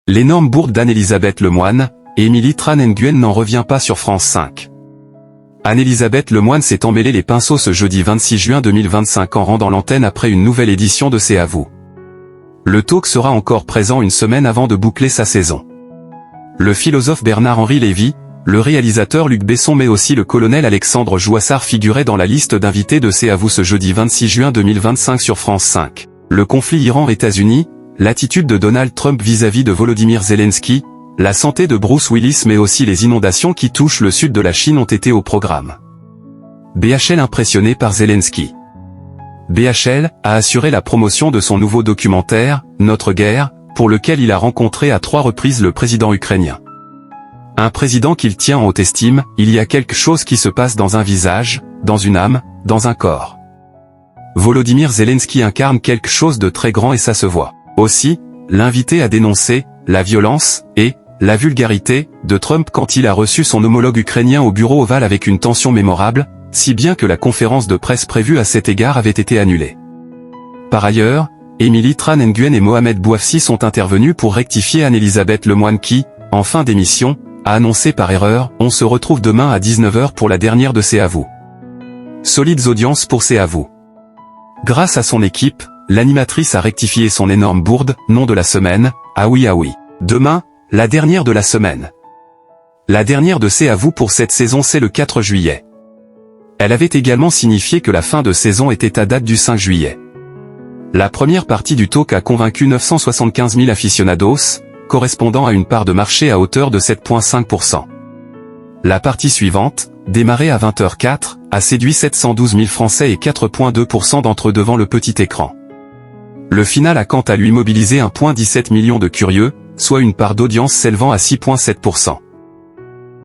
L'énorme bourde d'Anne-Elisabeth Lemoine, et Émilie Tran Nguyen n'en revient pas sur France 5. Anne-Elisabeth Lemoine s'est emmêlé les pinceaux ce jeudi 26 juin 2025 en rendant l'antenne après une nouvelle édition de C'est à vous. Le talk sera encore présent une semaine avant de boucler sa saison. Le philosophe Bernard-Henri Lévy, le réalisateur Luc Besson mais aussi le colonel Alexandre Jouassard figuraient dans la liste d'invités de C'est à vous ce jeudi 26 juin 2025 sur France 5. Le conflit Iran-États-Unis, l'attitude de Donald Trump vis-à-vis de Volodymyr Zelensky, la santé de Bruce Willis mais aussi les inondations qui touchent le sud de la Chine ont été au programme. BHL impressionné par Zelensky. BHL a assuré la promotion de son nouveau documentaire, Notre guerre, pour lequel il a rencontré à 3 reprises le président ukrainien. Un président qu'il tient en haute estime, il y a quelque chose qui se passe dans un visage, dans une âme, dans un corps. Volodymyr Zelensky incarne quelque chose de très grand et ça se voit. Aussi, l'invité a dénoncé la violence et la vulgarité de Trump quand il a reçu son homologue ukrainien au bureau ovale avec une tension mémorable, si bien que la conférence de presse prévue à cet égard avait été annulée. Par ailleurs, Émilie Tran Nguyen et Mohamed Bouafsi sont intervenus pour rectifier Anne-Elisabeth Lemoine qui, en fin d'émission, a annoncé par erreur « On se retrouve demain à 19h pour la dernière de C'est à vous ». Solides audiences pour C'est à vous. Grâce à son équipe, l'animatrice a rectifié son énorme bourde, nom de la semaine, ah oui. Demain, la dernière de la semaine. La dernière de C'est à vous pour cette saison c'est le 4 juillet. Elle avait également signifié que la fin de saison était à date du 5 juillet. La première partie du talk a convaincu 975 000 aficionados, correspondant à une part de marché à hauteur de 7,5%. La partie suivante, démarrée à 20h04, a séduit 712 000 Français et 4,2% d'entre eux devant le petit écran. Le final a quant à lui mobilisé 1,17 million de curieux, soit une part d'audience s'élevant à 6,7%.